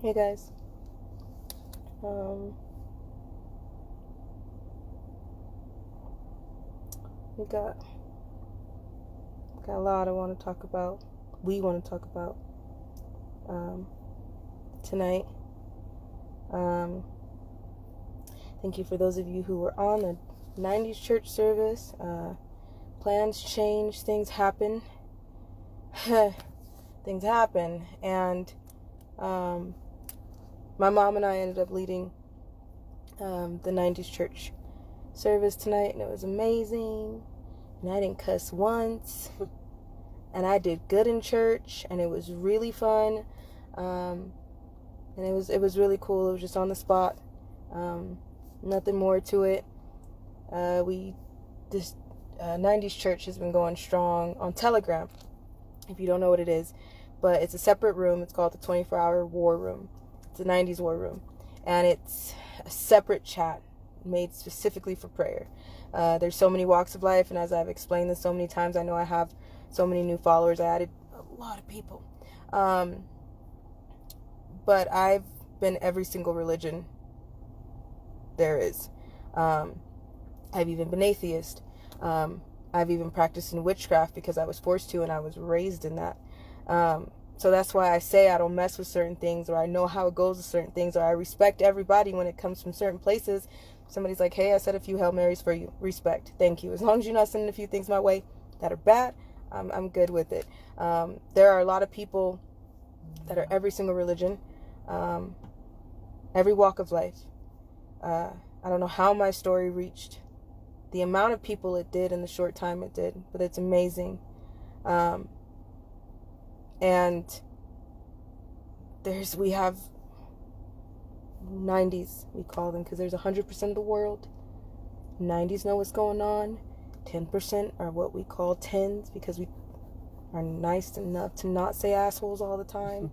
Hey guys, we got a lot I want to talk about. We want to talk about tonight. Thank you for those of you who were on the 90s church service. Plans change, things happen. Things happen, and my mom and I ended up leading the 90s church service tonight, and it was amazing. And I didn't cuss once, and I did good in church, and it was really fun. And it was really cool. It was just on the spot. Nothing more to it. This 90s church has been going strong on Telegram, if you don't know what it is, but it's a separate room. It's called the 24-hour war room. It's a 90s war room, and it's a separate chat made specifically for prayer. There's so many walks of life, and as I've explained this so many times, I know I have so many new followers. I added a lot of people, but I've been every single religion there is. I've even been atheist. I've even practiced in witchcraft because I was forced to, and I was raised in that. So that's why I say I don't mess with certain things, or I know how it goes with certain things, or I respect everybody when it comes from certain places. Somebody's like, hey, I said a few Hail Marys for you. Respect. Thank you. As long as you're not sending a few things my way that are bad, I'm good with it. There are a lot of people that are every single religion, every walk of life. I don't know how my story reached the amount of people it did in the short time it did, but it's amazing. And we have 90s, we call them, because there's 100% of the world. 90s know what's going on. 10% are what we call 10s, because we are nice enough to not say assholes all the time.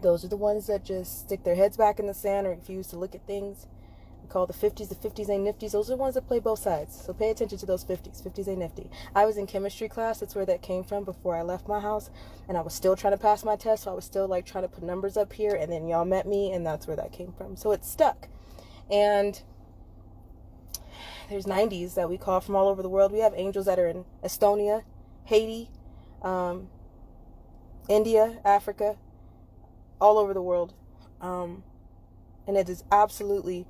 Those are the ones that just stick their heads back in the sand or refuse to look at things. We call the 50s ain't nifties. Those are the ones that play both sides. So pay attention to those 50s. 50s ain't nifty. I was in chemistry class. That's where that came from before I left my house. And I was still trying to pass my test. So I was still like trying to put numbers up here. And then y'all met me. And that's where that came from. So it's stuck. And there's 90s that we call from all over the world. We have angels that are in Estonia, Haiti, India, Africa, all over the world. And it is absolutely...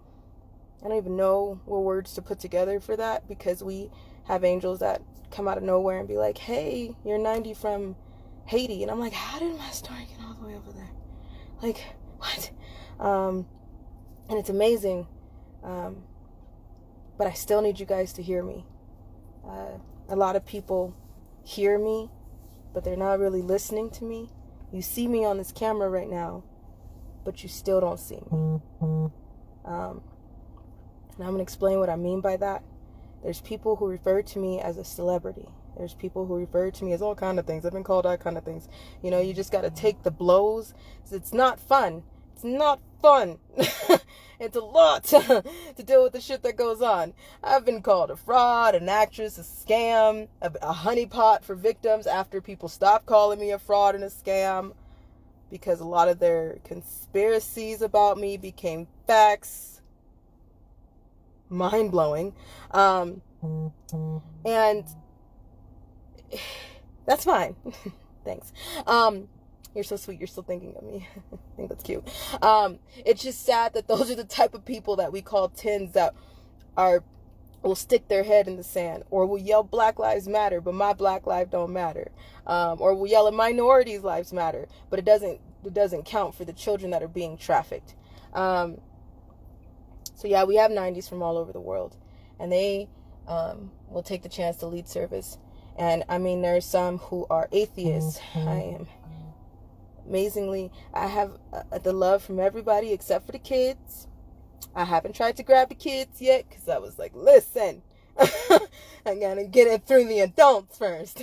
I don't even know what words to put together for that, because we have angels that come out of nowhere and be like, hey, you're 90 from Haiti. And I'm like, how did my story get all the way over there? Like, what? And it's amazing. But I still need you guys to hear me. A lot of people hear me, but they're not really listening to me. You see me on this camera right now, but you still don't see me. And I'm going to explain what I mean by that. There's people who refer to me as a celebrity. There's people who refer to me as all kind of things. I've been called all kind of things. You know, you just got to take the blows. It's not fun. It's not fun. It's a lot to deal with the shit that goes on. I've been called a fraud, an actress, a scam, a honeypot for victims after people stopped calling me a fraud and a scam, because a lot of their conspiracies about me became facts. Mind-blowing. And that's fine. Thanks. You're so sweet. You're still thinking of me. I think that's cute. It's just sad that those are the type of people that we call tens that will stick their head in the sand, or will yell Black Lives Matter, but my Black life don't matter. Or will yell at minorities' lives matter, but it doesn't count for the children that are being trafficked. So yeah, we have 90s from all over the world, and they will take the chance to lead service. And I mean, there's some who are atheists. I have the love from everybody except for the kids. I haven't tried to grab the kids yet, because I was like, listen, I gotta get it through the adults first.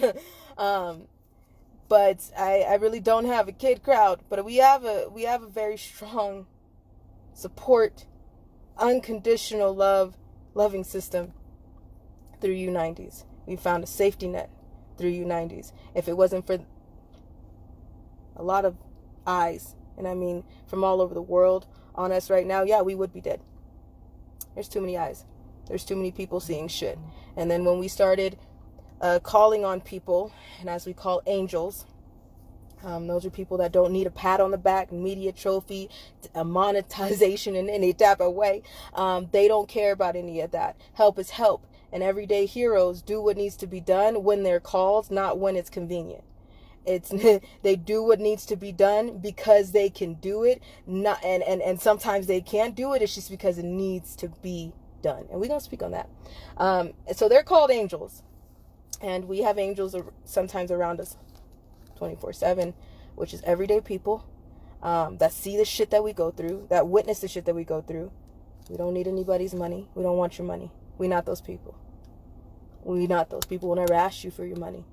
But I really don't have a kid crowd, but we have a very strong support, unconditional loving system through U90s. We found a safety net through U90s. If it wasn't for a lot of eyes and I mean from all over the world, on us right now, yeah, we would be dead. There's too many eyes. There's too many people seeing shit. And then when we started calling on people, and as we call angels, those are people that don't need a pat on the back, media trophy, a monetization in any type of way. They don't care about any of that. Help is help. And everyday heroes do what needs to be done when they're called, not when it's convenient. They do what needs to be done because they can do it, not and sometimes they can't do it. It's just because it needs to be done. And we're gonna speak on that. So they're called angels, and we have angels sometimes around us 24/7, which is everyday people that see the shit that we go through, that witness the shit that we go through. We don't need anybody's money. We don't want your money. We're not those people. We're not those people. We'll never ask you for your money.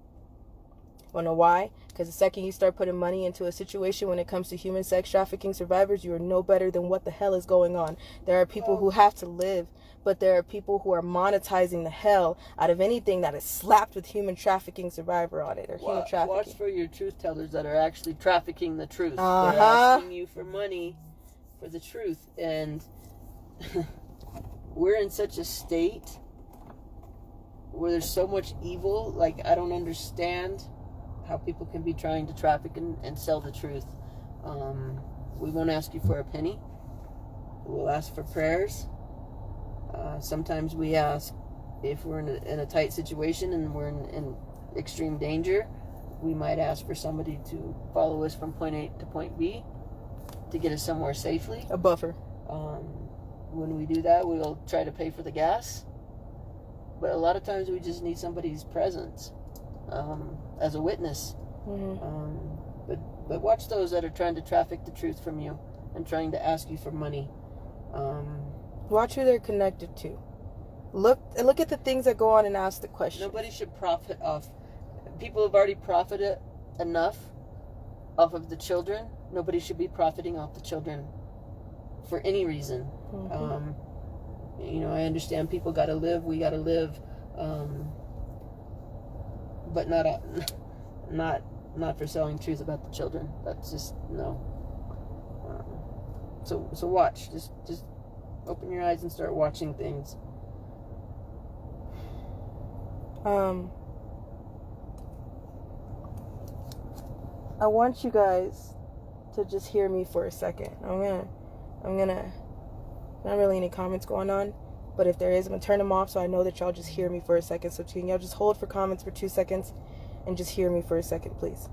Wanna know why? Because the second you start putting money into a situation when it comes to human sex trafficking survivors, you are no better than what the hell is going on. There are people who have to live, but there are people who are monetizing the hell out of anything that is slapped with human trafficking survivor on it, or human trafficking. Watch for your truth tellers that are actually trafficking the truth. They're asking you for money for the truth. And we're in such a state where there's so much evil. Like, I don't understand how people can be trying to traffic and sell the truth. We won't ask you for a penny. We'll ask for prayers. Sometimes we ask if we're in a tight situation and we're in extreme danger. We might ask for somebody to follow us from point A to point B to get us somewhere safely. A buffer. When we do that, we'll try to pay for the gas. But a lot of times we just need somebody's presence as a witness. Mm-hmm. But watch those that are trying to traffic the truth from you and trying to ask you for money. Watch who they're connected to. Look at the things that go on and ask the question. Nobody should profit off. People have already profited enough off of the children. Nobody should be profiting off the children for any reason. I understand people got to live. We got to live, but not for selling truth about the children. That's just no. So watch. Just open your eyes and start watching things. I want you guys to just hear me for a second. I'm gonna not really any comments going on, but if there is, I'm gonna turn them off so I know that y'all just hear me for a second. So can y'all just hold for comments for 2 seconds and just hear me for a second, please?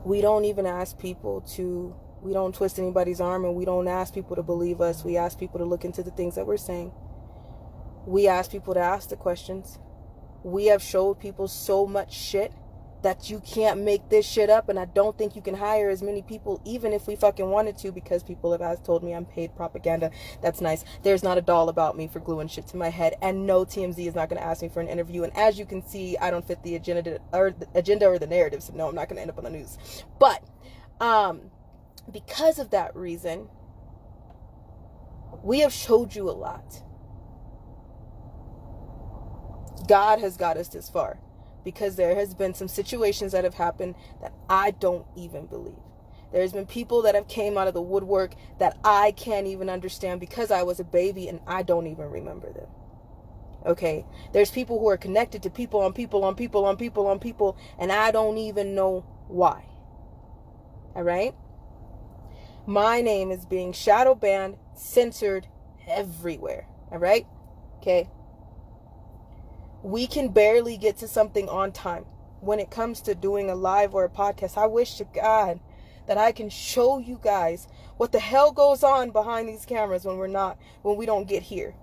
We don't even ask people we don't twist anybody's arm, and we don't ask people to believe us. We ask people to look into the things that we're saying. We ask people to ask the questions. We have showed people so much shit that you can't make this shit up, and I don't think you can hire as many people, even if we fucking wanted to, because people have told me I'm paid propaganda. That's nice. There's not a doll about me for gluing shit to my head, and no, TMZ is not going to ask me for an interview, and as you can see, I don't fit the agenda or the narrative, so no, I'm not going to end up on the news. But because of that reason, we have showed you a lot. God has got us this far because there has been some situations that have happened that I don't even believe. There's been people that have came out of the woodwork that I can't even understand because I was a baby and I don't even remember them. Okay? There's people who are connected to people on people on people on people on people, and I don't even know why. All right? My name is being shadow banned, censored everywhere. All right? Okay? We can barely get to something on time when it comes to doing a live or a podcast. I wish to God that I can show you guys what the hell goes on behind these cameras when we don't get here,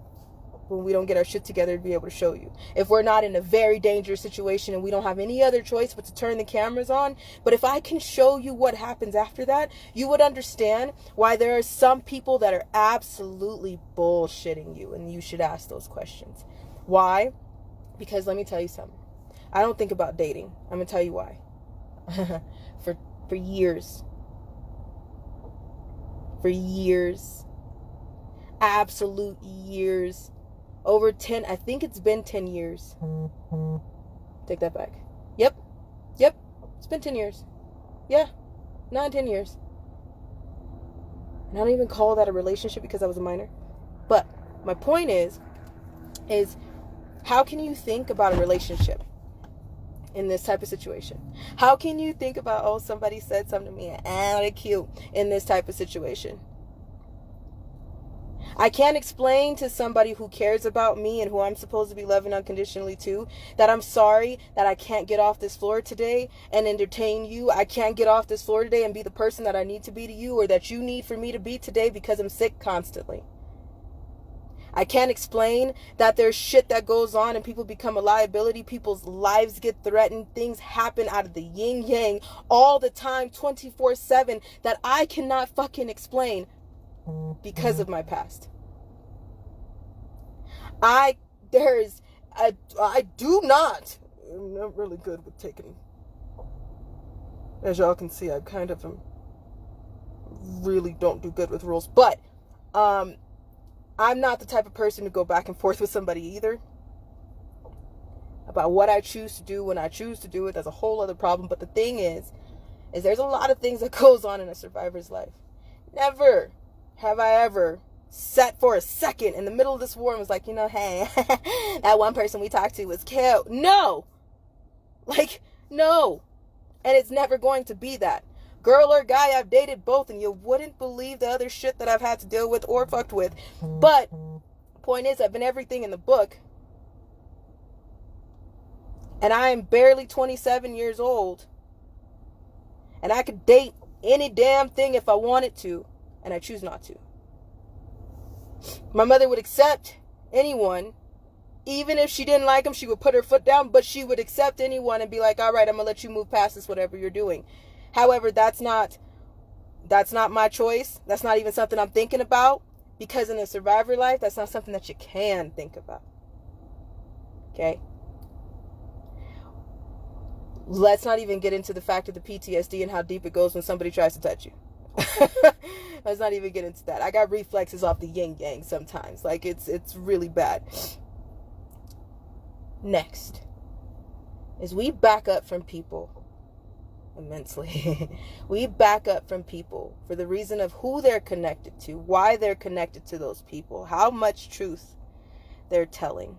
when we don't get our shit together to be able to show you. If we're not in a very dangerous situation and we don't have any other choice but to turn the cameras on. But if I can show you what happens after that, you would understand why there are some people that are absolutely bullshitting you, and you should ask those questions. Why? Because let me tell you something. I don't think about dating. I'm going to tell you why. For years. For years. Absolute years. Over 10, I think it's been 10 years. Take that back. Yep. It's been 10 years. Yeah, 9, 10 years. And I don't even call that a relationship because I was a minor. But my point is how can you think about a relationship in this type of situation? How can you think about, oh, somebody said something to me and they're cute in this type of situation? I can't explain to somebody who cares about me and who I'm supposed to be loving unconditionally too, that I'm sorry that I can't get off this floor today and entertain you. I can't get off this floor today and be the person that I need to be to you, or that you need for me to be today, because I'm sick constantly. I can't explain that there's shit that goes on and people become a liability. People's lives get threatened. Things happen out of the yin yang all the time, 24/7, that I cannot fucking explain because of my past. I'm not really good with taking, as y'all can see, I kind of really don't do good with rules, but I'm not the type of person to go back and forth with somebody either about what I choose to do when I choose to do it. That's a whole other problem. But the thing is there's a lot of things that goes on in a survivor's life. Never have I ever sat for a second in the middle of this war and was like, hey, that one person we talked to was killed. No. No. And it's never going to be that. Girl or guy, I've dated both, and you wouldn't believe the other shit that I've had to deal with or fucked with. But point is, I've been everything in the book. And I am barely 27 years old. And I could date any damn thing if I wanted to, and I choose not to. My mother would accept anyone. Even if she didn't like him, she would put her foot down, but she would accept anyone and be like, all right, I'm going to let you move past this, whatever you're doing. However, that's not my choice. That's not even something I'm thinking about, because in a survivor life, that's not something that you can think about. Okay? Let's not even get into the fact of the PTSD and how deep it goes when somebody tries to touch you. Let's not even get into that. I got reflexes off the yin yang sometimes. Like, it's really bad. Next is we back up from people immensely. We back up from people for the reason of who they're connected to, why they're connected to those people, how much truth they're telling,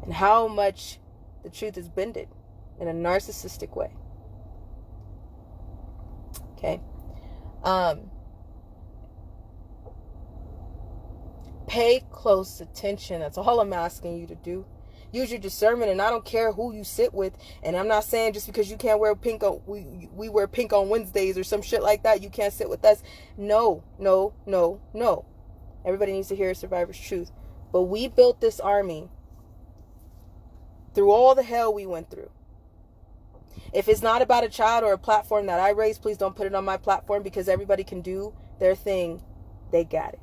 and how much the truth is bended in a narcissistic way. Okay? Pay close attention. That's all I'm asking you to do. Use your discernment, and I don't care who you sit with. And I'm not saying just because you can't wear pink on, we wear pink on Wednesdays or some shit like that, you can't sit with us. No. Everybody needs to hear a survivor's truth. But we built this army through all the hell we went through. If it's not about a child or a platform that I raised, please don't put it on my platform, because everybody can do their thing. They got it.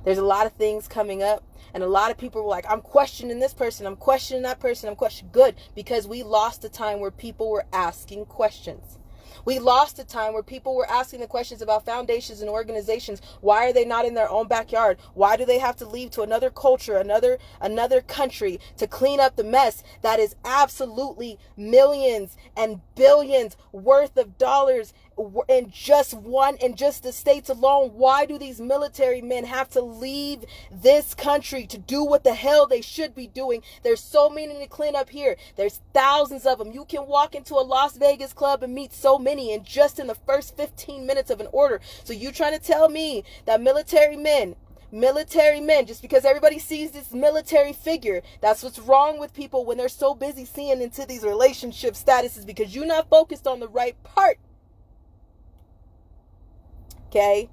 There's a lot of things coming up, and a lot of people were like, I'm questioning this person, I'm questioning that person, I'm questioning. Good, because we lost the time where people were asking questions. We lost the time where people were asking the questions about foundations and organizations. Why are they not in their own backyard? Why do they have to leave to another culture, another country to clean up the mess that is absolutely millions and billions worth of dollars in just the states alone? Why do these military men have to leave this country to do what the hell they should be doing? There's so many to clean up here. There's thousands of them. You can walk into a Las Vegas club and meet so many in just in the first 15 minutes of an order. So you trying to tell me that military men, just because everybody sees this military figure, that's what's wrong with people when they're so busy seeing into these relationship statuses, because you're not focused on the right part. Okay?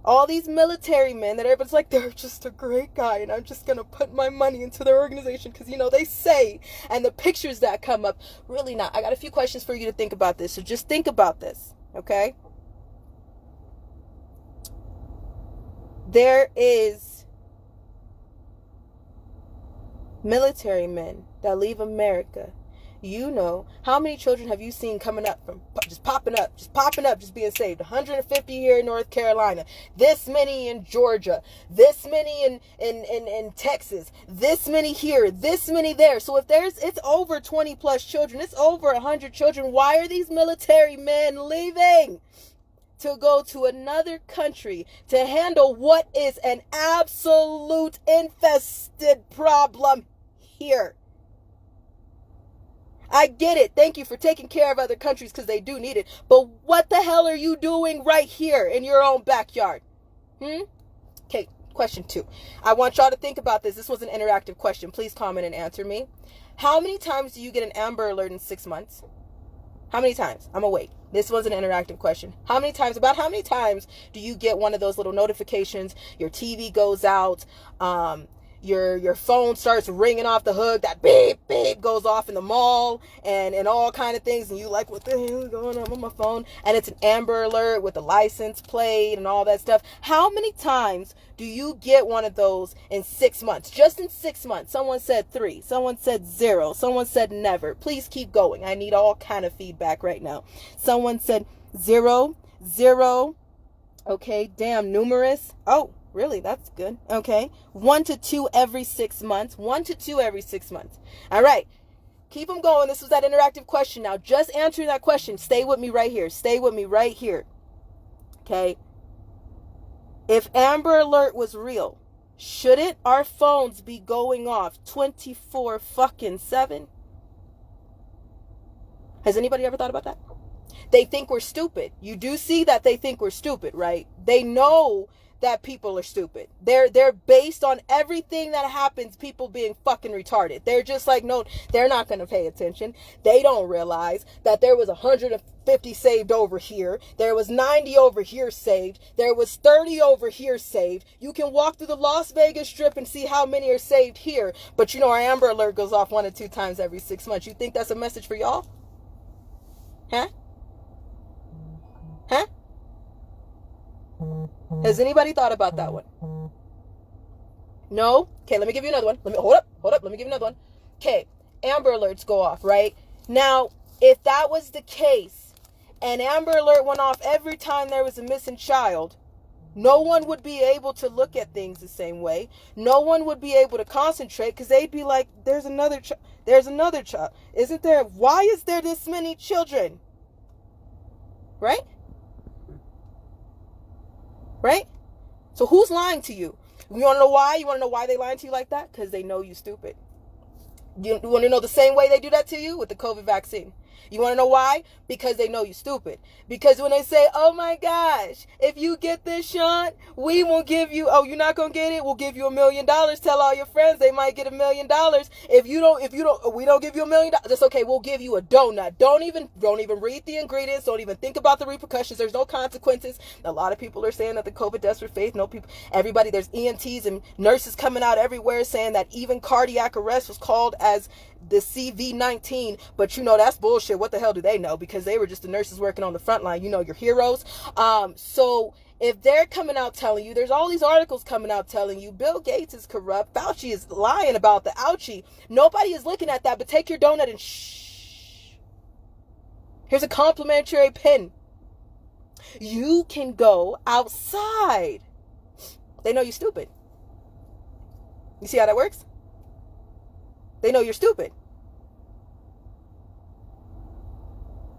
All these military men that everybody's like, they're just a great guy, and I'm just going to put my money into their organization because, they say, and the pictures that come up, really not. I got a few questions for you to think about this, so just think about this, okay? There is military men that leave America you know, how many children have you seen coming up from just popping up, just being saved? 150 here in North Carolina, this many in Georgia, this many in Texas, this many here, this many there. So if it's over 20 plus children, it's over 100 children. Why are these military men leaving to go to another country to handle what is an absolute infested problem here? I get it. Thank you for taking care of other countries because they do need it. But what the hell are you doing right here in your own backyard? Okay, question 2. I want y'all to think about this. This was an interactive question. Please comment and answer me. How many times do you get an Amber Alert in 6 months? How many times? I'm gonna wait. This was an interactive question. About how many times do you get one of those little notifications? Your TV goes out, your phone starts ringing off the hook, that beep beep goes off in the mall, and all kind of things, and you like, what the hell is going on my phone? And it's an Amber Alert with the license plate and all that stuff. How many times do you get one of those in 6 months? Just in 6 months. Someone said 3, someone said 0, someone said never. Please keep going. I need all kind of feedback right now. Someone said 0. Okay, damn, numerous. Oh, really? That's good. Okay. 1 to 2 every 6 months. 1 to 2 every 6 months. All right. Keep them going. This was that interactive question. Now, just answer that question. Stay with me right here. Stay with me right here. Okay. If Amber Alert was real, shouldn't our phones be going off 24/7? Has anybody ever thought about that? They think we're stupid. You do see that they think we're stupid, right? They know that people are stupid. They're based on everything that happens, people being fucking retarded. They're just like, no, they're not going to pay attention. They don't realize that there was 150 saved over here. There was 90 over here saved. There was 30 over here saved. You can walk through the Las Vegas Strip and see how many are saved here. But you know, our Amber Alert goes off 1 or 2 times every 6 months. You think that's a message for y'all? Huh? Has anybody thought about that one? No? Okay, let me give you another one. Hold up. Let me give you another one. Okay, Amber Alerts go off, right? Now, if that was the case, and Amber Alert went off every time there was a missing child, no one would be able to look at things the same way. No one would be able to concentrate because they'd be like, there's another child. Isn't there? Why is there this many children? Right? Right? So who's lying to you? You want to know why? You want to know why they lying to you like that? Because they know you stupid. You want to know the same way they do that to you with the COVID vaccine? You want to know why? Because they know you stupid. Because when they say, oh my gosh, if you get this shot, we will give you, oh, you're not going to get it? We'll give you $1 million. Tell all your friends they might get $1 million. If you don't, we don't give you $1 million. That's okay. We'll give you a donut. Don't even read the ingredients. Don't even think about the repercussions. There's no consequences. A lot of people are saying that the COVID deaths were fake. No people, everybody, there's EMTs and nurses coming out everywhere saying that even cardiac arrest was called as the CV-19, but you know that's bullshit. What the hell do they know? Because they were just the nurses working on the front line. You know, your heroes. So if they're coming out telling you, there's all these articles coming out telling you Bill Gates is corrupt, Fauci is lying about the ouchie. Nobody is looking at that, but take your donut and shh. Here's a complimentary pen. You can go outside. They know you're stupid. You see how that works? They know you're stupid.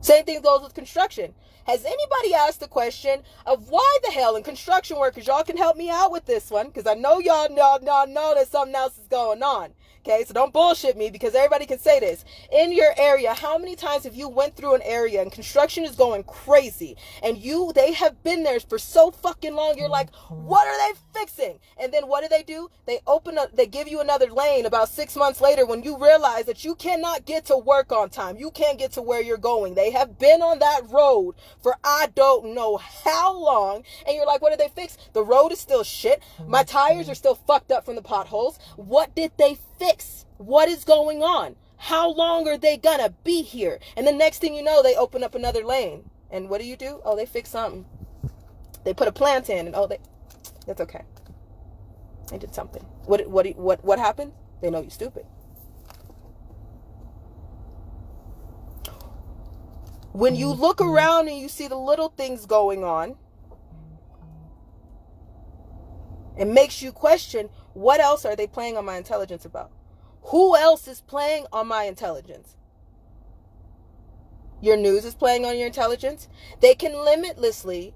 Same thing goes with construction. Has anybody asked the question of why the hell in construction workers, y'all can help me out with this one, because I know y'all know that something else is going on. Okay, so don't bullshit me because everybody can say this. In your area, how many times have you went through an area and construction is going crazy and they have been there for so fucking long, you're like, what are they fixing? And then what do? They give you another lane about 6 months later when you realize that you cannot get to work on time. You can't get to where you're going. They have been on that road for I don't know how long. And you're like, what did they fix? The road is still shit. My tires are still fucked up from the potholes. What did they fix? What is going on? How long are they gonna be here? And the next thing you know, they open up another lane. And what do? Oh, they fix something. They put a plant in, and that's okay. They did something. What happened? They know you're stupid. When you look around and you see the little things going on, it makes you question, what else are they playing on my intelligence about? Who else is playing on my intelligence? Your news is playing on your intelligence. They can limitlessly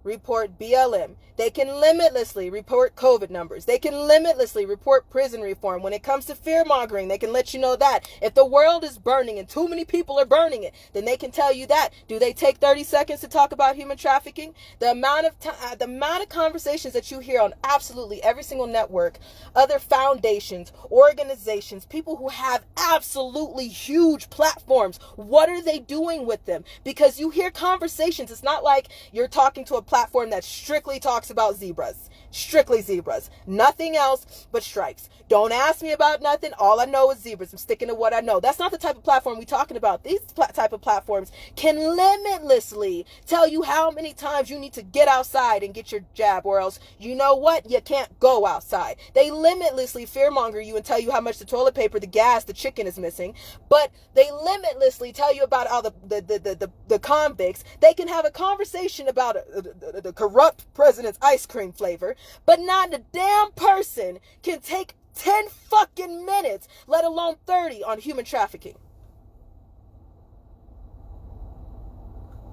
report BLM. They can limitlessly report COVID numbers. They can limitlessly report prison reform. When it comes to fear mongering, they can let you know that. If the world is burning and too many people are burning it, then they can tell you that. Do they take 30 seconds to talk about human trafficking? The amount of conversations that you hear on absolutely every single network, other foundations, organizations, people who have absolutely huge platforms, what are they doing with them? Because you hear conversations. It's not like you're talking to a platform that strictly talks about zebras. Strictly zebras. Nothing else but stripes. Don't ask me about nothing. All I know is zebras. I'm sticking to what I know. That's not the type of platform we're talking about. These type of platforms can limitlessly tell you how many times you need to get outside and get your jab, or else, you know what? You can't go outside. They limitlessly fearmonger you and tell you how much the toilet paper, the gas, the chicken is missing. But they limitlessly tell you about all the convicts. They can have a conversation about the corrupt president's ice cream flavor, but not a damn person can take 10 fucking minutes, let alone 30, on human trafficking.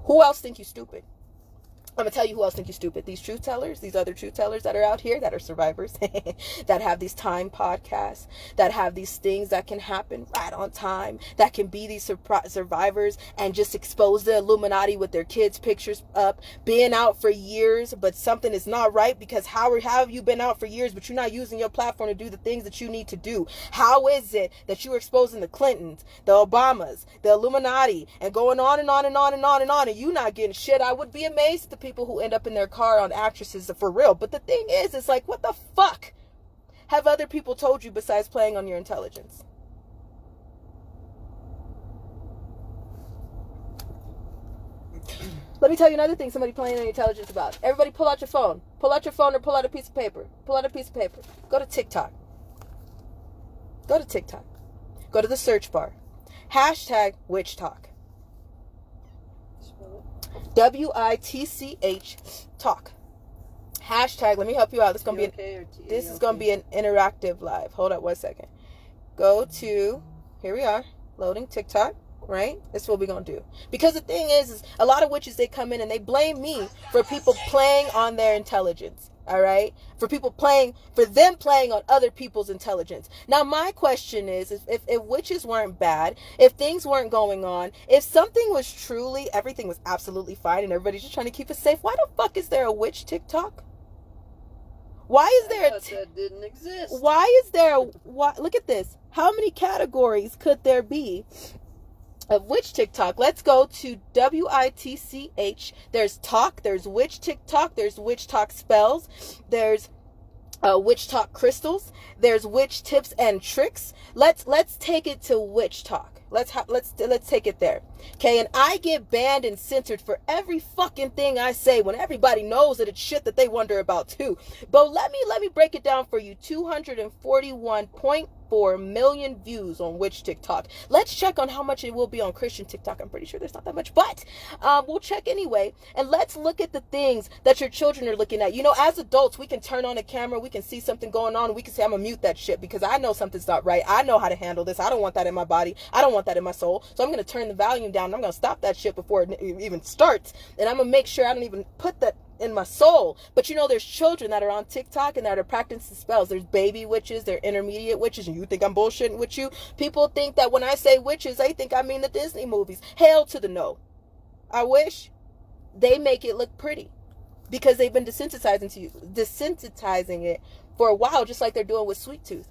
Who else think you stupid? I'm going to tell you who else think you stupid. These truth tellers, these other truth tellers that are out here, that are survivors, that have these time podcasts, that have these things that can happen right on time, that can be these survivors and just expose the Illuminati with their kids' pictures up, being out for years, but something is not right, because how have you been out for years, but you're not using your platform to do the things that you need to do? How is it that you're exposing the Clintons, the Obamas, the Illuminati, and going on and on and on and on and on, and you not getting shit? I would be amazed at the people who end up in their car on actresses for real. But the thing is, it's like, what the fuck have other people told you besides playing on your intelligence? Let me tell you another thing somebody playing on your intelligence about. Everybody pull out your phone. Pull out your phone or pull out a piece of paper. Pull out a piece of paper. Go to TikTok. Go to TikTok. Go to the search bar. Hashtag witch talk. WITCH talk. Hashtag, let me help you out. This is gonna be an interactive live. Hold up 1 second. Go to, here we are, loading TikTok, right? That's what we're gonna do. Because the thing is a lot of witches, they come in and they blame me for people playing on their intelligence. All right, for them playing on other people's intelligence. Now, my question is, if witches weren't bad, if things weren't going on, if something was truly, everything was absolutely fine and everybody's just trying to keep us safe, why the fuck is there a witch TikTok? Why is there that didn't exist? Why is there look at this. How many categories could there be of witch TikTok? Let's go to WITCH. There's talk, there's witch TikTok, there's witch talk spells, there's witch talk crystals, there's witch tips and tricks. Let's take it to witch talk. Let's take it there. Okay, and I get banned and censored for every fucking thing I say when everybody knows that it's shit that they wonder about too. But let me break it down for you. 241.4 million views on witch TikTok. Let's check on how much it will be on Christian TikTok. I'm pretty sure there's not that much, but we'll check anyway. And let's look at the things that your children are looking at. You know, as adults, we can turn on a camera, we can see something going on, and we can say, I'm gonna mute that shit because I know something's not right. I know how to handle this. I don't want that in my body. I don't want that in my soul. So I'm gonna turn the volume down. And I'm gonna stop that shit before it even starts. And I'm gonna make sure I don't even put that in my soul. But you know, there's children that are on TikTok and that are practicing spells. There's baby witches, they're intermediate witches, and you think I'm bullshitting with you? People think that when I say witches, they think I mean the Disney movies. Hell to the no. I wish. They make it look pretty because they've been desensitizing it for a while, just like they're doing with Sweet Tooth.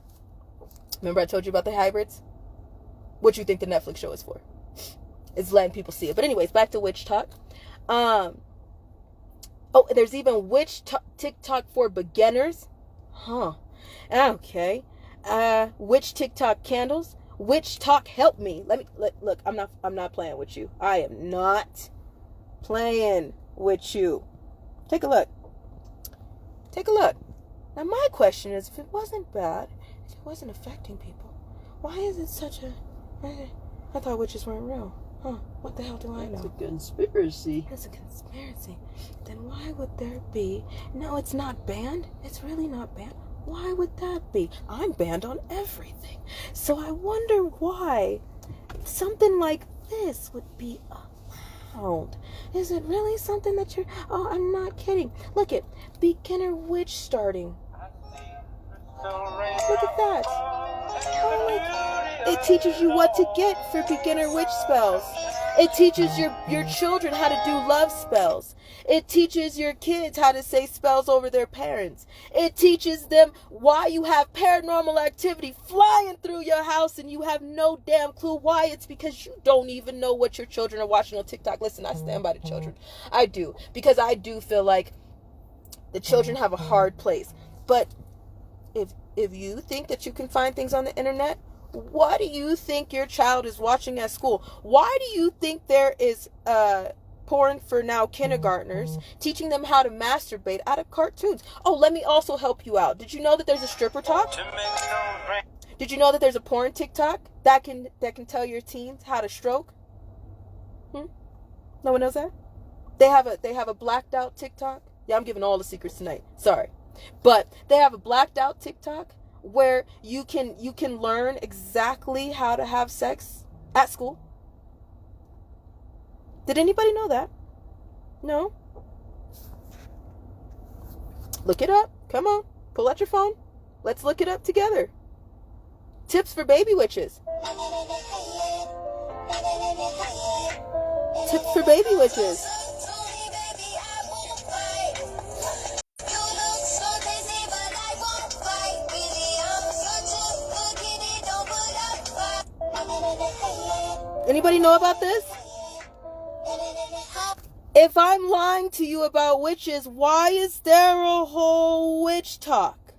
Remember I told you about the hybrids? What you think the Netflix show is for? It's letting people see it. But anyways, back to witch talk. Oh, there's even witch TikTok for beginners. Huh. Okay. Witch TikTok candles. Witch talk help me. Look, I'm not playing with you. I am not playing with you. Take a look. Take a look. Now my question is, if it wasn't bad, if it wasn't affecting people, why is it such a... I thought witches weren't real. What the hell do I know? It's a conspiracy. It's a conspiracy. Then why would there be... No, it's not banned. It's really not banned. Why would that be? I'm banned on everything. So I wonder why something like this would be allowed. Is it really something that you're... Oh, I'm not kidding. Look at beginner witch starting. Look at that. It teaches you what to get for beginner witch spells. It teaches your children how to do love spells. It teaches your kids how to say spells over their parents. It teaches them why you have paranormal activity flying through your house and you have no damn clue why. It's because you don't even know what your children are watching on TikTok. Listen, I stand by the children. I do. Because I do feel like the children have a hard place. But if you think that you can find things on the internet, what do you think your child is watching at school? Why do you think there is porn for now kindergartners teaching them how to masturbate out of cartoons? Oh, let me also help you out. Did you know that there's a stripper talk? Did you know that there's a porn TikTok that can tell your teens how to stroke? No one knows that? They have a blacked out TikTok. Yeah, I'm giving all the secrets tonight. Sorry. But they have a blacked out TikTok where you can learn exactly how to have sex at school. Did anybody know that? No? Look it up. Come on. Pull out your phone. Let's look it up together. Tips for baby witches. Tips for baby witches. Anybody know about this? If I'm lying to you about witches, why is there a whole witch talk?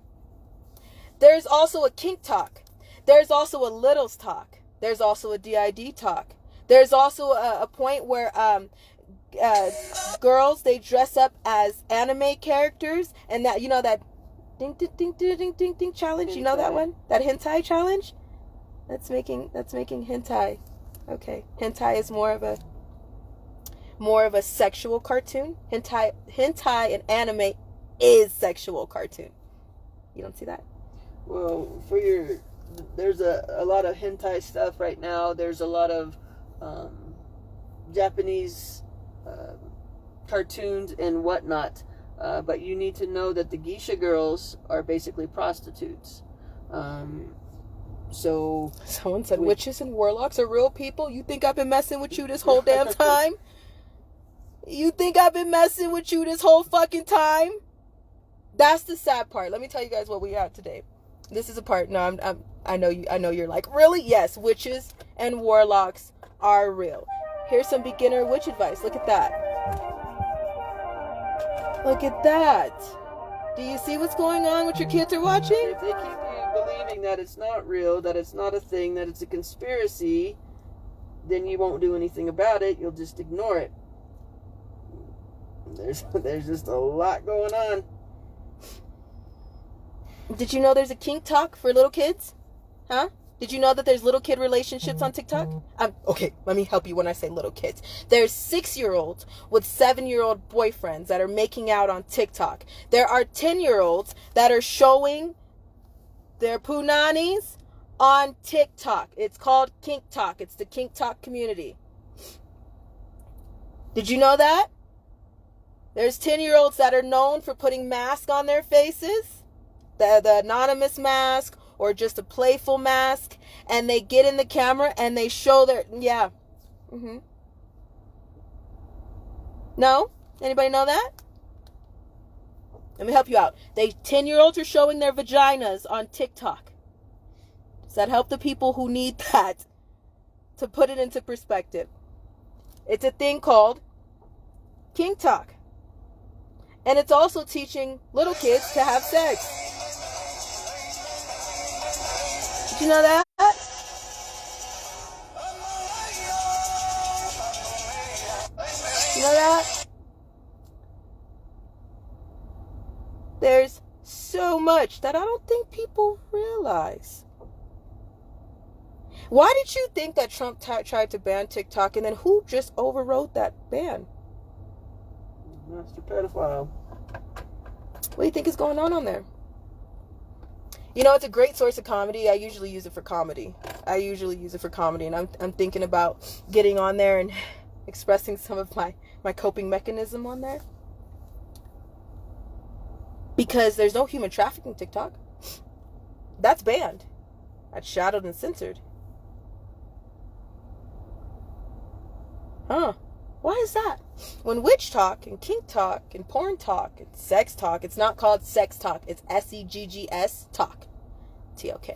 There's also a kink talk. There's also a littles talk. There's also a DID talk. There's also a point where girls, they dress up as anime characters, and that, you know, that ding ding ding ding ding ding challenge. You know that one? That hentai challenge? That's making hentai. Okay, hentai is more of a sexual cartoon. Hentai and anime is sexual cartoon. You don't see that? Well, there's a lot of hentai stuff right now. There's a lot of Japanese cartoons and whatnot. But you need to know that the geisha girls are basically prostitutes. So someone said witches and warlocks are real people. You think I've been messing with you this whole damn time? You think I've been messing with you this whole fucking time? That's the sad part. Let me tell you guys what we got today. This is a part. No, I know you're like, really? Yes, witches and warlocks are real. Here's some beginner witch advice. Look at that. Look at that. Do you see what's going on? What your kids are watching? If they keep you believing that it's not real, that it's not a thing, that it's a conspiracy, then you won't do anything about it. You'll just ignore it. There's just a lot going on. Did you know there's a kink talk for little kids? Huh? Did you know that there's little kid relationships on TikTok? Okay, let me help you when I say little kids. There's 6-year-olds with 7-year-old boyfriends that are making out on TikTok. There are 10-year-olds that are showing their punanis on TikTok. It's called Kink Talk. It's the Kink Talk community. Did you know that? There's 10-year-olds that are known for putting masks on their faces. The anonymous mask or just a playful mask. And they get in the camera and they show their... Yeah. No? Anybody know that? Let me help you out. 10-year-olds are showing their vaginas on TikTok. Does that help the people who need that to put it into perspective? It's a thing called Kink Talk. And it's also teaching little kids to have sex. Did you know that? You know that? There's so much that I don't think people realize. Why did you think that Trump tried to ban TikTok, and then who just overrode that ban? Master pedophile. What do you think is going on there? You know, it's a great source of comedy. I usually use it for comedy. And I'm thinking about getting on there and expressing some of my coping mechanism on there. Because there's no human trafficking TikTok. That's banned. That's shadowed and censored. Huh. Why is that? When witch talk and kink talk and porn talk and sex talk, it's not called sex talk. It's SEGGS talk. TOK.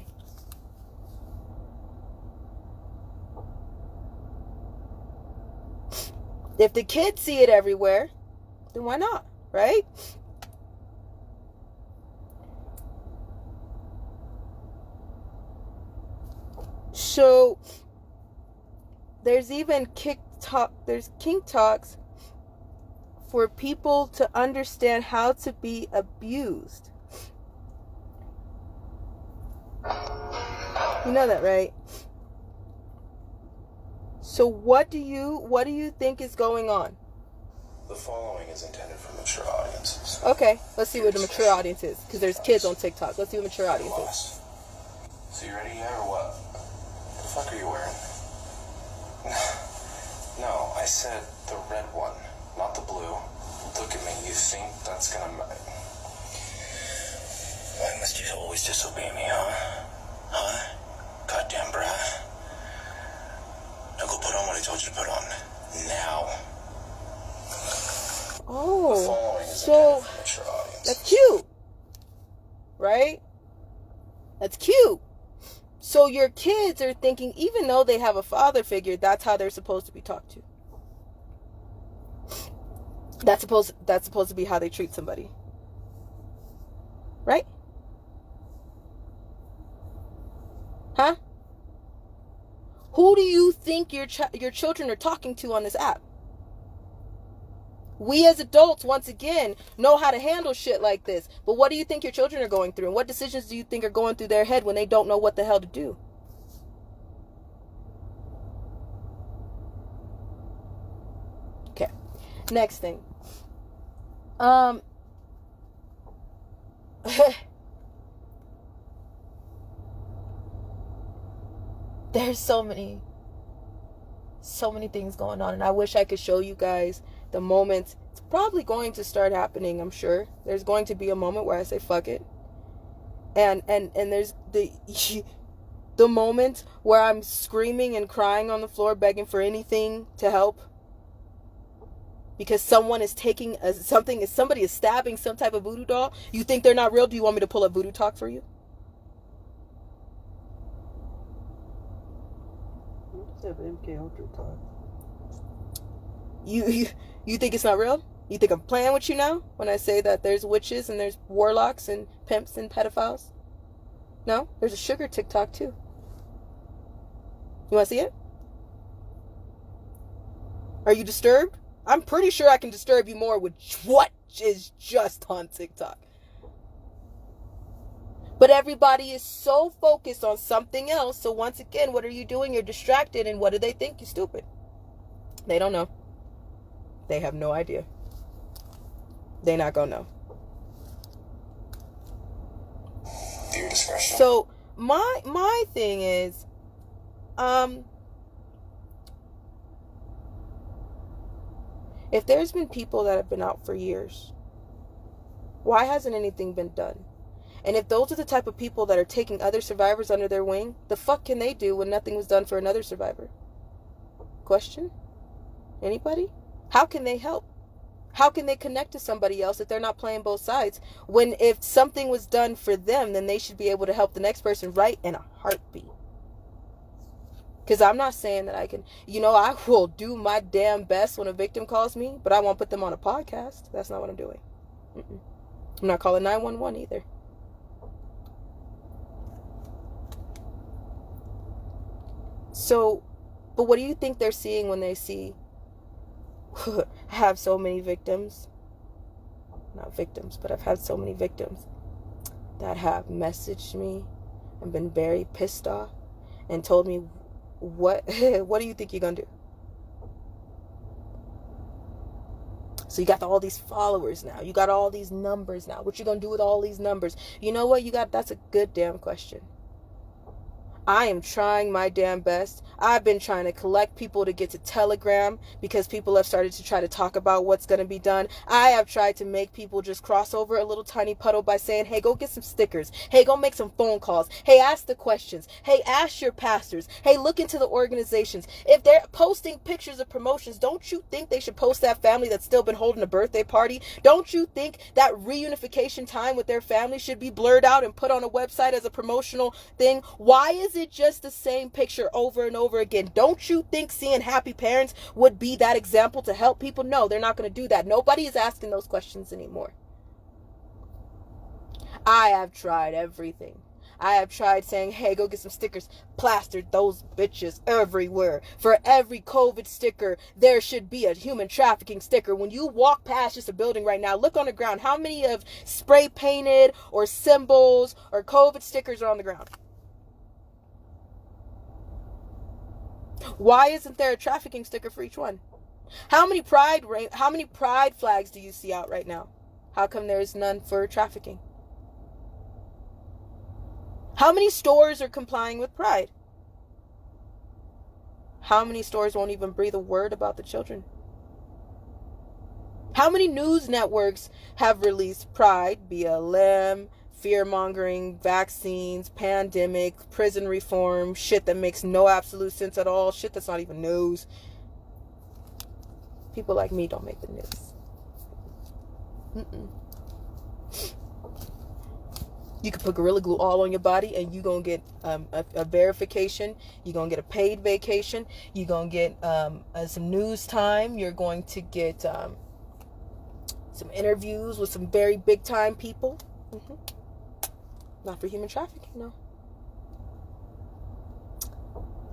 If the kids see it everywhere, then why not, right? So there's even kink talks for people to understand how to be abused. You know that, right? So what do you think is going on? The following is intended for mature audiences. Okay, let's see what the mature audience is, because there's kids on TikTok. Let's see what mature audience is. So you ready yet or what? What the fuck are you wearing? No, I said the red one, not the blue. Look at me, you think that's gonna... Why must you always disobey me, huh? Huh? Goddamn brat. Now go put on what I told you to put on. Now. Oh, so that's cute, right? That's cute. So your kids are thinking, even though they have a father figure, that's how they're supposed to be talked to. That's supposed to be how they treat somebody, right? Huh? Who do you think your children are talking to on this app? We as adults, once again, know how to handle shit like this. But what do you think your children are going through? And what decisions do you think are going through their head when they don't know what the hell to do? Okay. Next thing. There's so many things going on, and I wish I could show you guys the moments. It's probably going to start happening, I'm sure. There's going to be a moment where I say fuck it. And there's the moment where I'm screaming and crying on the floor begging for anything to help. Because someone is taking somebody is stabbing some type of voodoo doll. You think they're not real? Do you want me to pull up Voodoo Talk for you? Have MK Ultra talk. You think it's not real? You think I'm playing with you now when I say that there's witches and there's warlocks and pimps and pedophiles? No, there's a sugar TikTok too. You want to see it? Are you disturbed? I'm pretty sure I can disturb you more with what is just on TikTok. But everybody is so focused on something else. So once again, what are you doing? You're distracted. And what do they think? You're stupid. They don't know. They have no idea. They're not going to know. Your discretion. So my thing is, if there's been people that have been out for years, why hasn't anything been done? And if those are the type of people that are taking other survivors under their wing, the fuck can they do when nothing was done for another survivor? Question? Anybody? How can they help? How can they connect to somebody else if they're not playing both sides? When if something was done for them, then they should be able to help the next person right in a heartbeat. Because I'm not saying that I can, I will do my damn best when a victim calls me, but I won't put them on a podcast. That's not what I'm doing. I'm not calling 911 either. So, but what do you think they're seeing when they see I have so many victims? Not victims, but I've had so many victims that have messaged me and been very pissed off and told me what do you think you're gonna do? So you got all these followers now. You got all these numbers now. What you gonna do with all these numbers? You know what? That's a good damn question. I am trying my damn best. I've been trying to collect people to get to Telegram because people have started to try to talk about what's going to be done. I have tried to make people just cross over a little tiny puddle by saying, hey, go get some stickers. Hey, go make some phone calls. Hey, ask the questions. Hey, ask your pastors. Hey, look into the organizations. If they're posting pictures of promotions, don't you think they should post that family that's still been holding a birthday party? Don't you think that reunification time with their family should be blurred out and put on a website as a promotional thing? Why is it just the same picture over and over again? Don't you think seeing happy parents would be that example to help people? No, they're not going to do that. Nobody is asking those questions anymore. I have tried everything. I have tried saying, hey, go get some stickers, plastered those bitches everywhere. For every COVID sticker, there should be a human trafficking sticker. When you walk past just a building right now, look on the ground. How many of spray painted or symbols or COVID stickers are on the ground? Why isn't there a trafficking sticker for each one? How many pride flags do you see out right now? How come there's none for trafficking? How many stores are complying with pride? How many stores won't even breathe a word about the children? How many news networks have released pride, BLM, fear-mongering, vaccines, pandemic, prison reform, shit that makes no absolute sense at all, shit that's not even news? People like me don't make the news. You can put Gorilla Glue all on your body and you're going to get a verification. You're going to get a paid vacation. You're going to get some news time. You're going to get some interviews with some very big-time people. Not for human trafficking, no.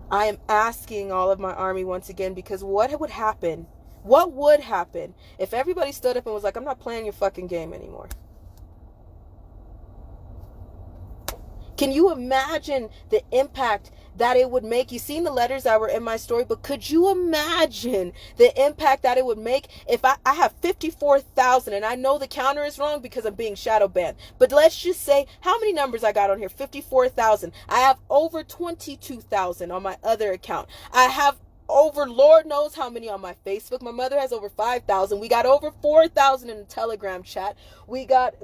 I am asking all of my army once again, because what would happen if everybody stood up and was like, I'm not playing your fucking game anymore? Can you imagine the impact that it would make? You've seen the letters that were in my story, but could you imagine the impact that it would make if I have 54,000, and I know the counter is wrong because I'm being shadow banned, but let's just say how many numbers I got on here? 54,000. I have over 22,000 on my other account. I have over Lord knows how many on my Facebook. My mother has over 5,000. We got over 4,000 in the Telegram chat.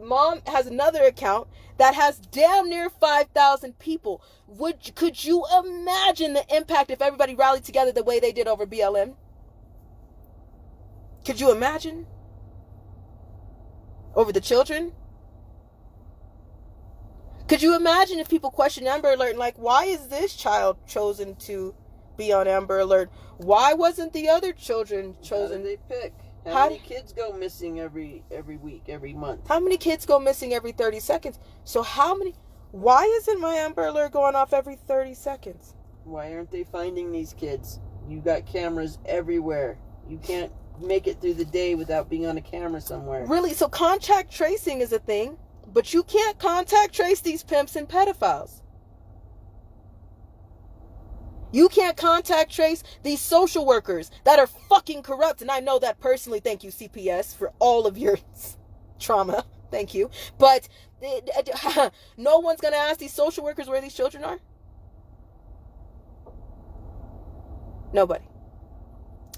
Mom has another account that has damn near 5,000 people. Could you imagine the impact if everybody rallied together the way they did over BLM? Could you imagine? Over the children? Could you imagine if people question Amber Alert and like, why is this child chosen to be on Amber Alert? Why wasn't the other children chosen? How did they pick? How many kids go missing every week, every month? How many kids go missing every 30 seconds? So why isn't my Amber Alert going off every 30 seconds? Why aren't they finding these kids? You got cameras everywhere. You can't make it through the day without being on a camera somewhere. Really? So contact tracing is a thing, but you can't contact trace these pimps and pedophiles. You can't contact trace these social workers that are fucking corrupt. And I know that personally. Thank you, CPS, for all of your trauma. Thank you. But no one's going to ask these social workers where these children are. Nobody.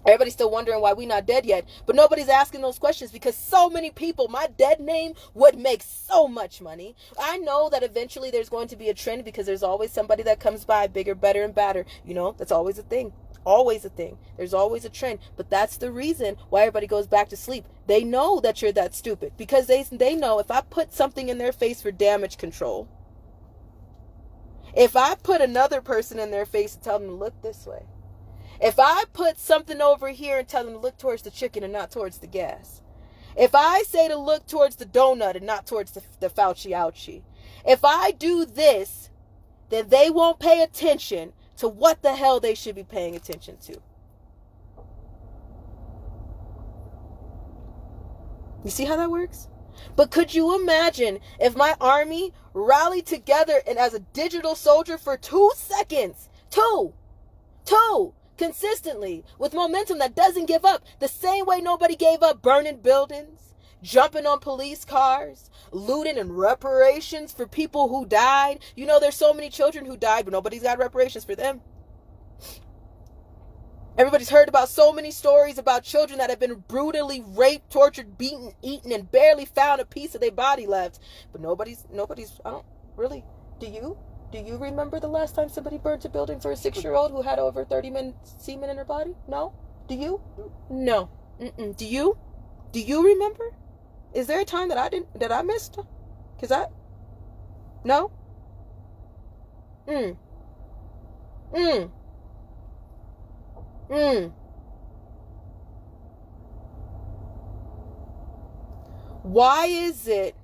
Everybody's still wondering why we're not dead yet. But nobody's asking those questions because so many people, my dead name would make so much money. I know that eventually there's going to be a trend because there's always somebody that comes by bigger, better, and badder. You know, that's always a thing. Always a thing. There's always a trend. But that's the reason why everybody goes back to sleep. They know that you're that stupid because they know if I put something in their face for damage control, if I put another person in their face and tell them to look this way, if I put something over here and tell them to look towards the chicken and not towards the gas, if I say to look towards the donut and not towards the Fauci ouchie, if I do this, then they won't pay attention to what the hell they should be paying attention to. You see how that works? But could you imagine if my army rallied together and as a digital soldier for 2 seconds, 2, consistently, with momentum that doesn't give up. The same way nobody gave up burning buildings, jumping on police cars, looting and reparations for people who died. You know, there's so many children who died, but nobody's got reparations for them. Everybody's heard about so many stories about children that have been brutally raped, tortured, beaten, eaten, and barely found a piece of their body left. But nobody's, I don't really, do you remember the last time somebody burnt a building for a 6-year-old who had over 30 minutes semen in her body? No? Do you? No. Do you? Do you remember? Is there a time that I missed? No? Why is it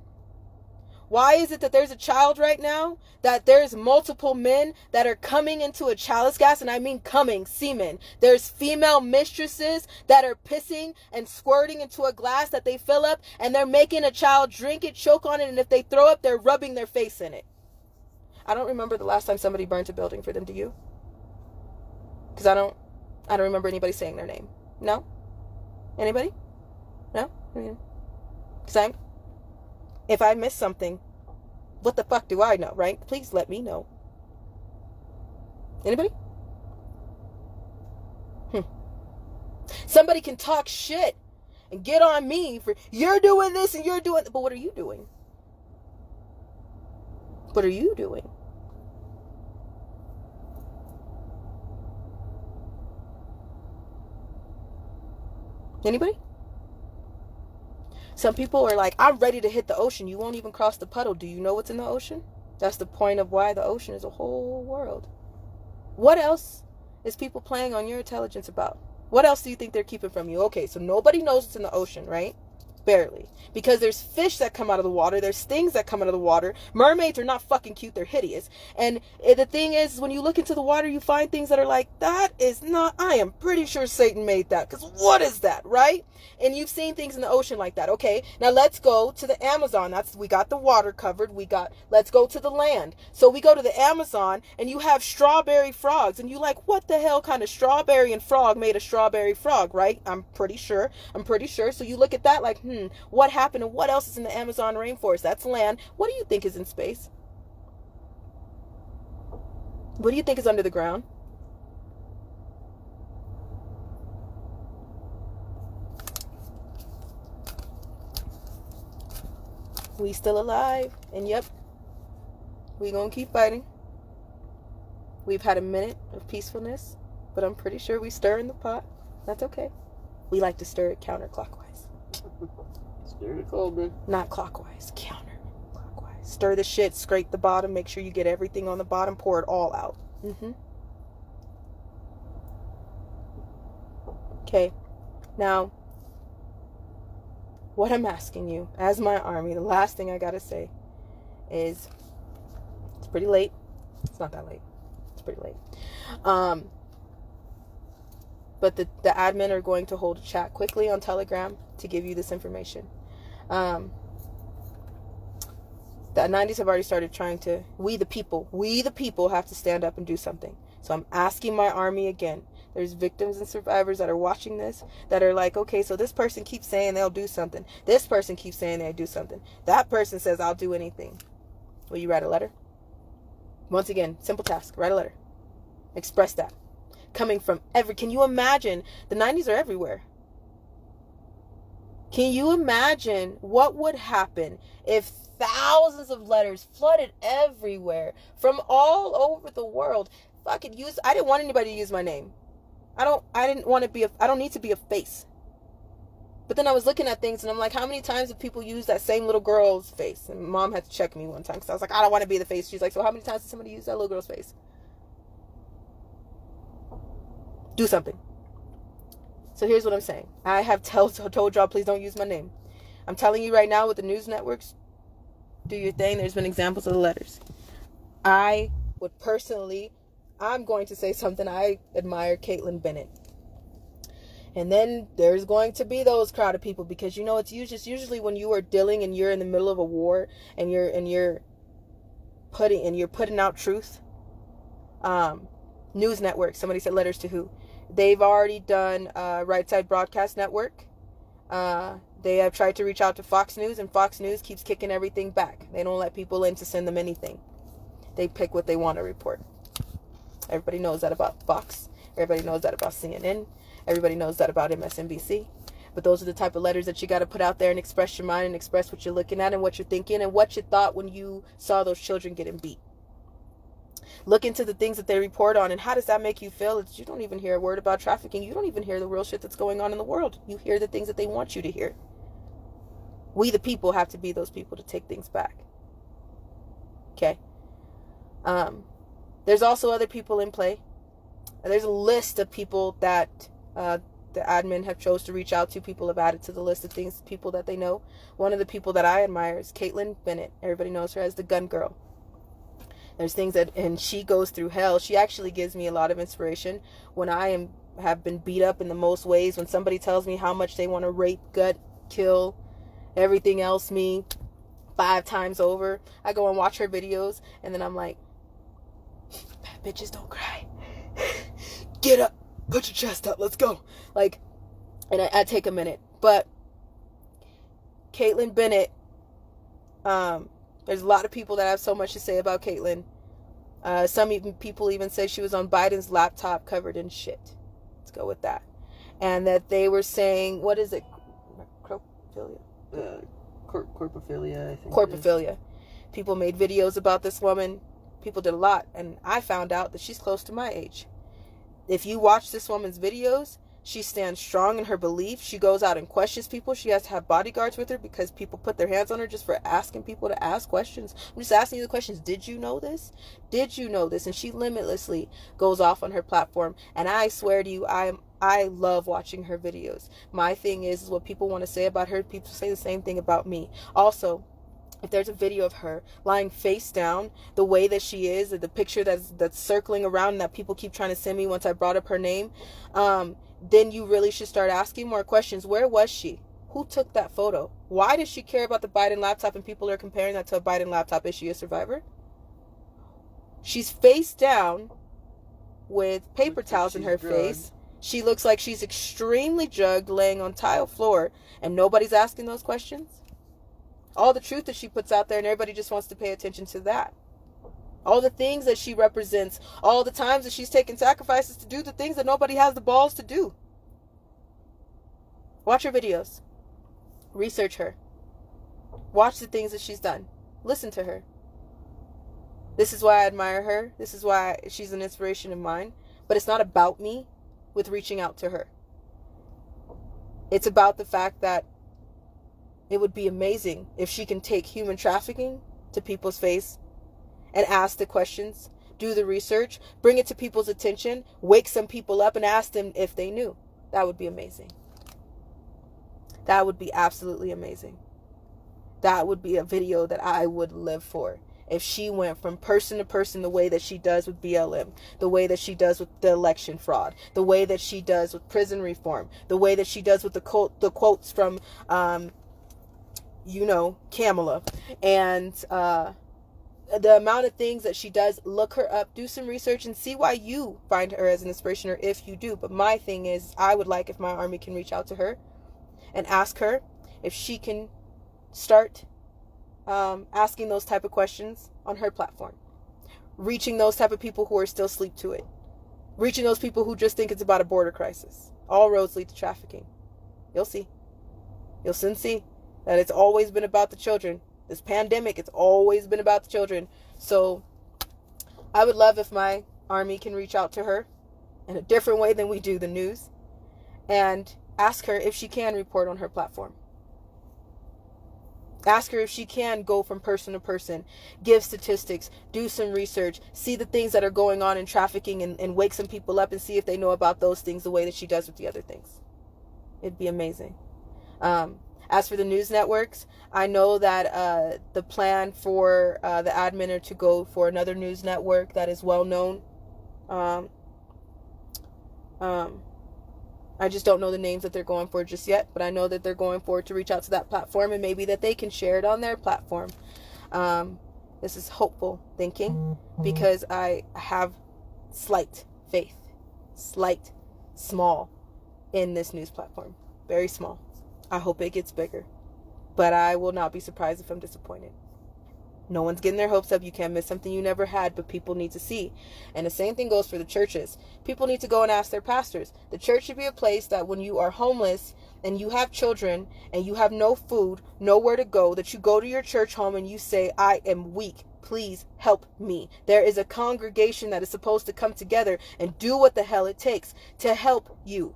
that there's a child right now, that there's multiple men that are coming into a chalice gas, and I mean coming, semen. There's female mistresses that are pissing and squirting into a glass that they fill up, and they're making a child drink it, choke on it, and if they throw up, they're rubbing their face in it. I don't remember the last time somebody burnt a building for them, do you? Because I don't remember anybody saying their name. No? Anybody? No? Because if I miss something, what the fuck do I know, right? Please let me know. Anybody? Somebody can talk shit and get on me for, you're doing this and you're doing, but what are you doing? What are you doing? Anybody? Some people are like, I'm ready to hit the ocean. You won't even cross the puddle. Do you know what's in the ocean? That's the point of why the ocean is a whole world. What else is people playing on your intelligence about? What else do you think they're keeping from you? Okay, so nobody knows what's in the ocean, right? Barely. Because there's fish that come out of the water. There's things that come out of the water. Mermaids are not fucking cute. They're hideous. And the thing is, when you look into the water, you find things that are like, that is not, I am pretty sure Satan made that. Because what is that, right? And you've seen things in the ocean like that. Okay, now let's go to the Amazon. We got the water covered. Let's go to the land. So we go to the Amazon and you have strawberry frogs. And you like, what the hell kind of strawberry and frog made a strawberry frog, right? I'm pretty sure. So you look at that like, what happened and what else is in the Amazon rainforest? That's land. What do you think is in space? What do you think is under the ground? We still alive, and yep, we gonna keep fighting. We've had a minute of peacefulness, but I'm pretty sure we stir in the pot. That's okay. We like to stir it counterclockwise. Stir the cauldron. Not clockwise, counterclockwise. Stir the shit, scrape the bottom, make sure you get everything on the bottom, pour it all out. Okay, now, what I'm asking you, as my army, the last thing I gotta say is, it's pretty late. It's not that late. It's pretty late. But the admin are going to hold a chat quickly on Telegram to give you this information. The 90s have already started trying to, we the people have to stand up and do something. So I'm asking my army again. There's victims and survivors that are watching this that are like, okay, so this person keeps saying they'll do something. This person keeps saying they'll do something. That person says, I'll do anything. Will you write a letter? Once again, simple task. Write a letter. Express that. Coming from can you imagine? The 90s are everywhere. Can you imagine what would happen if thousands of letters flooded everywhere from all over the world? I didn't want anybody to use my name. I don't need to be a face. But then I was looking at things and I'm like, how many times have people used that same little girl's face? And Mom had to check me one time because I was like, I don't want to be the face. She's like, so how many times did somebody use that little girl's face? Do something. So here's what I'm saying. I have told y'all, please don't use my name. I'm telling you right now with the news networks, do your thing. There's been examples of the letters. I would personally, I'm going to say something. I admire Caitlin Bennett. And then there's going to be those crowd of people because, it's usually when you are dealing and you're in the middle of a war and you're putting out truth. News network. Somebody said letters to who? They've already done Right Side Broadcast Network. They have tried to reach out to Fox News, and Fox News keeps kicking everything back. They don't let people in to send them anything. They pick what they want to report. Everybody knows that about Fox. Everybody knows that about CNN. Everybody knows that about MSNBC. But those are the type of letters that you got to put out there and express your mind and express what you're looking at and what you're thinking and what you thought when you saw those children getting beat. Look into the things that they report on, and how does that make you feel? It's, you don't even hear a word about trafficking. You don't even hear the real shit that's going on in the world. You hear the things that they want you to hear. We, the people, have to be those people to take things back. Okay. There's also other people in play. There's a list of people that the admin have chose to reach out to. People have added to the list of things, people that they know. One of the people that I admire is Kaitlin Bennett. Everybody knows her as the gun girl. There's things that, and she goes through hell. She actually gives me a lot of inspiration when I have been beat up in the most ways. When somebody tells me how much they want to rape, gut, kill, everything else me 5 times over, I go and watch her videos, and then I'm like, bad bitches don't cry. Get up, put your chest up, let's go. Like, and I take a minute. But Kaitlin Bennett, there's a lot of people that have so much to say about Kaitlin. Some people even say she was on Biden's laptop covered in shit. Let's go with that. And that they were saying, what is it? Corpophilia? Corpophilia, I think. Corpophilia. People made videos about this woman. People did a lot. And I found out that she's close to my age. If you watch this woman's videos, she stands strong in her belief. She goes out and questions people. She has to have bodyguards with her because people put their hands on her just for asking people to ask questions. I'm just asking you the questions. Did you know this? Did you know this? And she limitlessly goes off on her platform. And I swear to you, I love watching her videos. My thing is what people want to say about her. People say the same thing about me. Also, if there's a video of her lying face down, the way that she is, the picture that's circling around and that people keep trying to send me once I brought up her name, then you really should start asking more questions. Where was she? Who took that photo? Why does she care about the Biden laptop and people are comparing that to a Biden laptop? Is she a survivor? She's face down with paper towels in her face. She looks like she's extremely drugged, laying on tile floor, and nobody's asking those questions. All the truth that she puts out there, and everybody just wants to pay attention to that. All the things that she represents, all the times that she's taken sacrifices to do the things that nobody has the balls to do. Watch her videos. Research her. Watch the things that she's done. Listen to her. This is why I admire her. This is why she's an inspiration of mine. But it's not about me with reaching out to her. It's about the fact that it would be amazing if she can take human trafficking to people's face and ask the questions, do the research, bring it to people's attention, wake some people up and ask them if they knew. That would be amazing. That would be absolutely amazing. That would be a video that I would live for. If she went from person to person the way that she does with BLM, the way that she does with the election fraud, the way that she does with prison reform, the way that she does with the quotes from, Kamala, and the amount of things that she does. Look her up, do some research, and see why you find her as an inspiration, or if you do. But my thing is, I would like if my army can reach out to her and ask her if she can start asking those type of questions on her platform, reaching those type of people who are still asleep to it, reaching those people who just think it's about a border crisis. All roads lead to trafficking. You'll see. You'll soon see that it's always been about the children. This pandemic, it's always been about the children. So I would love if my army can reach out to her in a different way than we do the news and ask her if she can report on her platform. Ask her if she can go from person to person, give statistics, do some research, see the things that are going on in trafficking, and wake some people up and see if they know about those things the way that she does with the other things. It'd be amazing. As for the news networks, I know that the plan for the admin are to go for another news network that is well known. I just don't know the names that they're going for just yet, but I know that they're going for to reach out to that platform, and maybe that they can share it on their platform. This is hopeful thinking because I have slight faith. Slight, small in this news platform. Very small. I hope it gets bigger. But I will not be surprised if I'm disappointed. No one's getting their hopes up. You can't miss something you never had, but people need to see. And the same thing goes for the churches. People need to go and ask their pastors. The church should be a place that when you are homeless and you have children and you have no food, nowhere to go, that you go to your church home and you say, I am weak. Please help me. There is a congregation that is supposed to come together and do what the hell it takes to help you.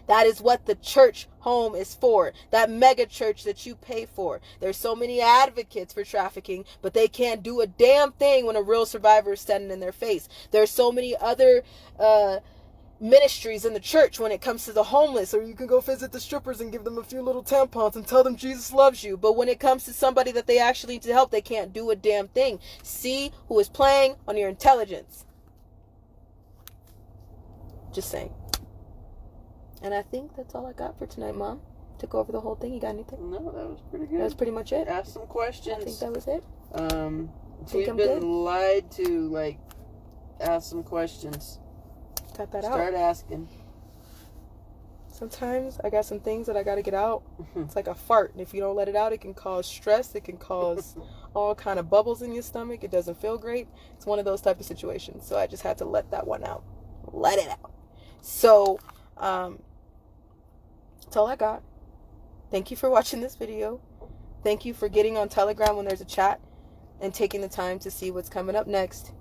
That is what the church home is for. That mega church that you pay for. There's so many advocates for trafficking, but they can't do a damn thing when a real survivor is standing in their face. There's so many other ministries in the church when it comes to the homeless, or you can go visit the strippers and give them a few little tampons and tell them Jesus loves you. But when it comes to somebody that they actually need to help, they can't do a damn thing. See who is playing on your intelligence. Just saying. And I think that's all I got for tonight, Mom. Took over the whole thing. You got anything? No, that was pretty good. That was pretty much it. Ask some questions. I think that was it. If you've been lied to, like, ask some questions. Got that out. Start asking. Sometimes I got some things that I got to get out. It's like a fart. And if you don't let it out, it can cause stress. It can cause all kind of bubbles in your stomach. It doesn't feel great. It's one of those type of situations. So I just had to let that one out. Let it out. So, that's all I got. Thank you for watching this video. Thank you for getting on Telegram when there's a chat and taking the time to see what's coming up next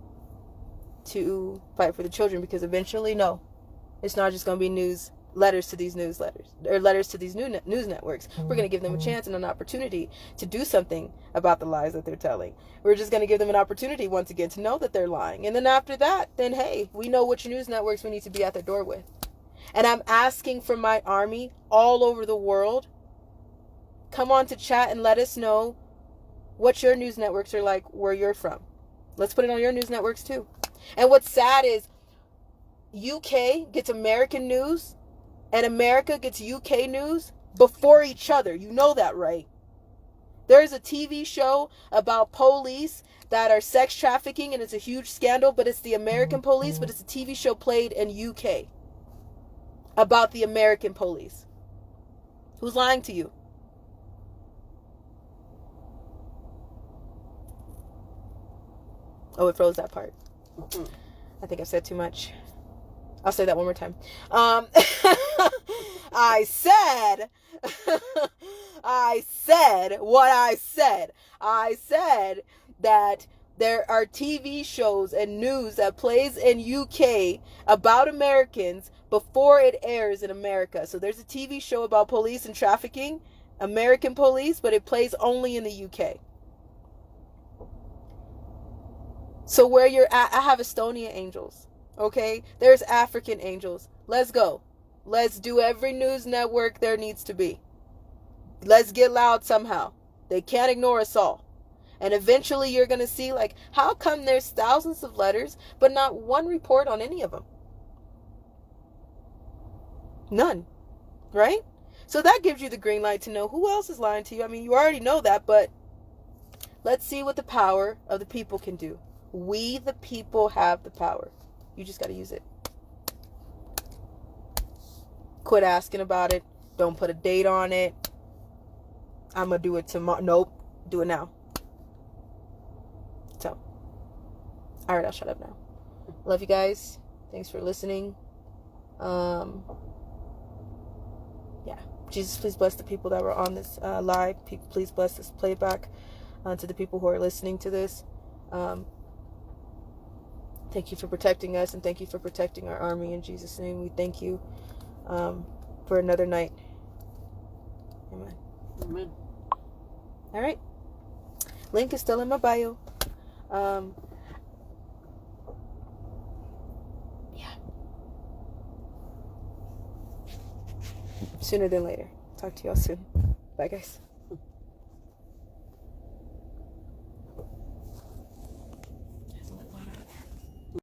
to fight for the children, because eventually, no, it's not just going to be letters to these newsletters or letters to these news networks. We're going to give them a chance and an opportunity to do something about the lies that they're telling. We're just going to give them an opportunity once again to know that they're lying. And then after that, then hey, we know which news networks we need to be at their door with. And I'm asking for my army all over the world. Come on to chat and let us know what your news networks are like where you're from. Let's put it on your news networks too. And what's sad is UK gets American news and America gets UK news before each other. You know that, right? There's a TV show about police that are sex trafficking and it's a huge scandal, but it's the American police, but it's a TV show played in UK about the American police. Who's lying to you? Oh, it froze that part. I think I said too much. I'll say that one more time. I said what I said. I said that there are TV shows and news that plays in UK about Americans before it airs in America. So there's a TV show about police and trafficking, American police, but it plays only in the UK. So where you're at, I have Estonia angels, okay? There's African angels. Let's go. Let's do every news network there needs to be. Let's get loud somehow. They can't ignore us all. And eventually you're going to see, like, how come there's thousands of letters, but not one report on any of them? None. Right? So that gives you the green light to know who else is lying to you. I mean, you already know that, but let's see what the power of the people can do. We, the people, have the power. You just got to use it. Quit asking about it. Don't put a date on it. I'm going to do it tomorrow. Nope. Do it now. So, all right, I'll shut up now. Love you guys. Thanks for listening. Yeah. Jesus, please bless the people that were on this live. Please bless this playback to the people who are listening to this. Thank you for protecting us, and thank you for protecting our army. In Jesus' name, we thank you for another night. Amen. Amen. All right. Link is still in my bio. Yeah. Sooner than later. Talk to y'all soon. Bye, guys.